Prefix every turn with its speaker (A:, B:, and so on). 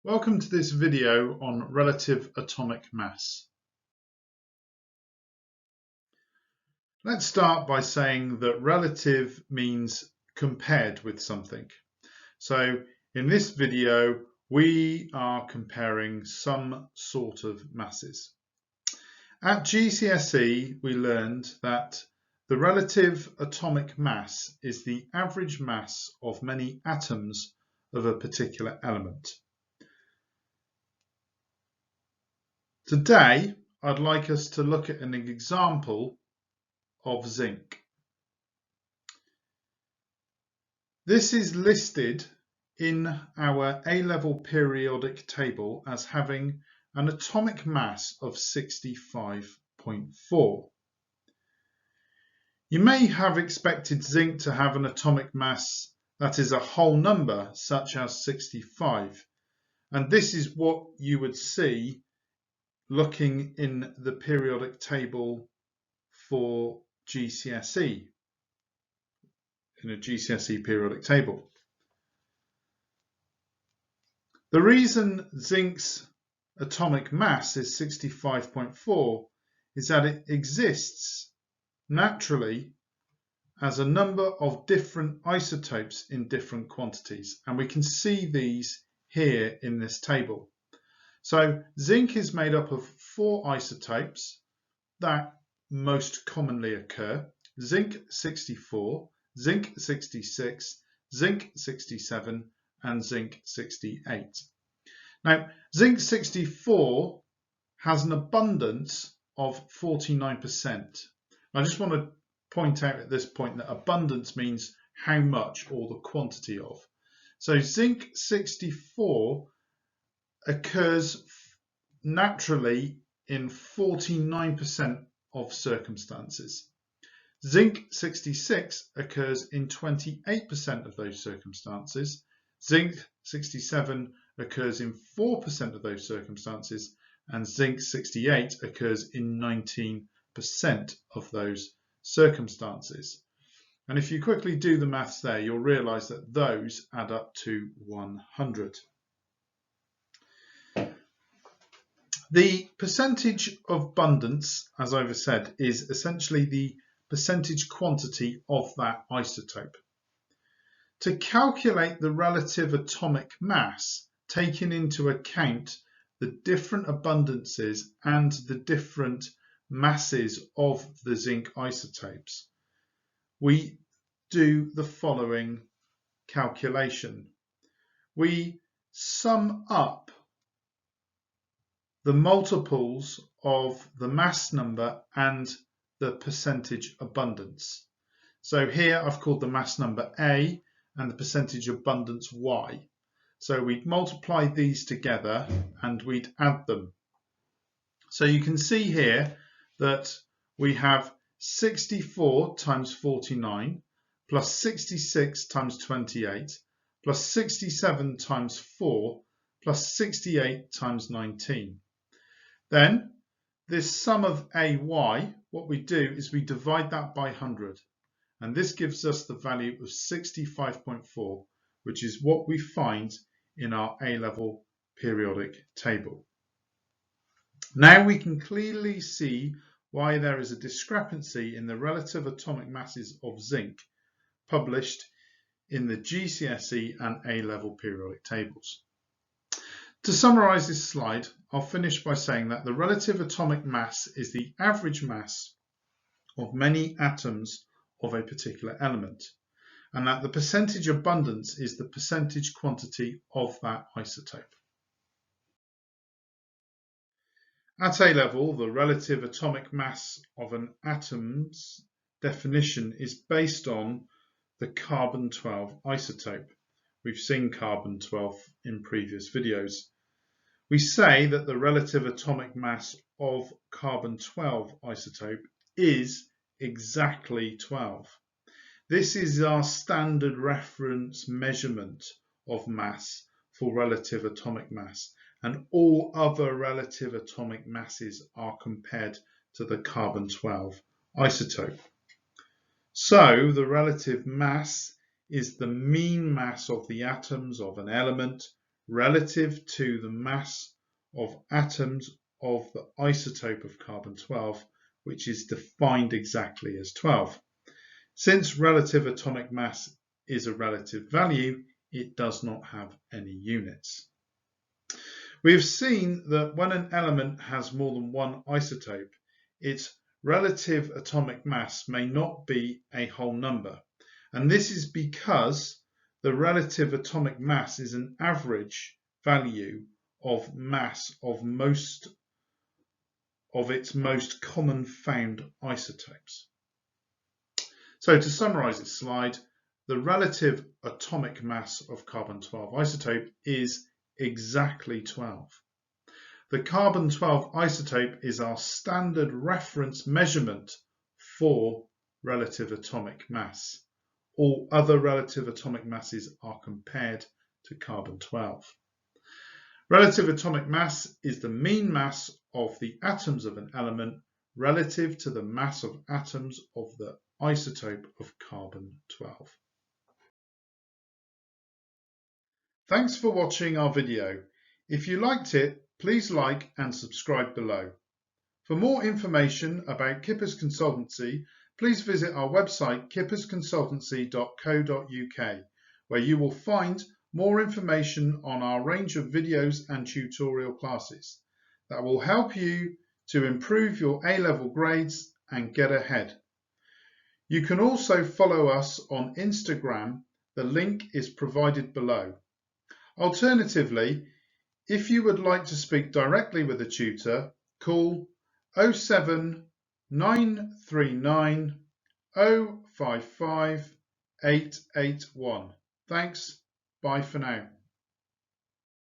A: Welcome to this video on relative atomic mass. Let's start by saying that relative means compared with something. So in this video, we are comparing some sort of masses. At GCSE, we learned that the relative atomic mass is the average mass of many atoms of a particular element. Today, I'd like us to look at an example of zinc. This is listed in our A-level periodic table as having an atomic mass of 65.4. You may have expected zinc to have an atomic mass that is a whole number, such as 65, and this is what you would see looking in the periodic table for GCSE, in a GCSE periodic table. The reason zinc's atomic mass is 65.4 is that it exists naturally as a number of different isotopes in different quantities, and we can see these here in this table. So zinc is made up of 4 isotopes that most commonly occur: zinc 64, zinc 66, zinc 67, and zinc 68. Now, zinc 64 has an abundance of 49%. I just want to point out at this point that abundance means how much or the quantity of. So zinc 64 occurs naturally in 49% of circumstances. Zinc 66 occurs in 28% of those circumstances. Zinc 67 occurs in 4% of those circumstances, and zinc 68 occurs in 19% of those circumstances. And if you quickly do the maths there, you'll realize that those add up to 100. The percentage of abundance, as I've said, is essentially the percentage quantity of that isotope. To calculate the relative atomic mass, taking into account the different abundances and the different masses of the zinc isotopes, we do the following calculation. We sum up the multiples of the mass number and the percentage abundance. So here I've called the mass number A and the percentage abundance Y. So we'd multiply these together and we'd add them. So you can see here that we have 64 times 49 plus 66 times 28 plus 67 times 4 plus 68 times 19. Then this sum of AY, what we do is we divide that by 100, and this gives us the value of 65.4, which is what we find in our A-level periodic table. Now we can clearly see why there is a discrepancy in the relative atomic masses of zinc published in the GCSE and A-level periodic tables. To summarize this slide, I'll finish by saying that the relative atomic mass is the average mass of many atoms of a particular element, and that the percentage abundance is the percentage quantity of that isotope. At A-level, the relative atomic mass of an atom's definition is based on the carbon-12 isotope. We've seen carbon-12 in previous videos. We say that the relative atomic mass of carbon-12 isotope is exactly 12. This is our standard reference measurement of mass for relative atomic mass, and all other relative atomic masses are compared to the carbon-12 isotope. So the relative mass is the mean mass of the atoms of an element relative to the mass of atoms of the isotope of carbon-12, which is defined exactly as 12. Since relative atomic mass is a relative value, it does not have any units. We have seen that when an element has more than one isotope, its relative atomic mass may not be a whole number, and this is because the relative atomic mass is an average value of mass of most of its most common found isotopes. So to summarize this slide, the relative atomic mass of carbon-12 isotope is exactly 12. The carbon-12 isotope is our standard reference measurement for relative atomic mass. All other relative atomic masses are compared to carbon-12. Relative atomic mass is the mean mass of the atoms of an element relative to the mass of atoms of the isotope of carbon-12. Thanks for watching our video. If you liked it, please like and subscribe below. For more information about Kippers Consultancy, please visit our website kippersconsultancy.co.uk, where you will find more information on our range of videos and tutorial classes that will help you to improve your A-level grades and get ahead. You can also follow us on Instagram. The link is provided below. Alternatively, if you would like to speak directly with a tutor, call 07939 055 881. Thanks. Bye for now.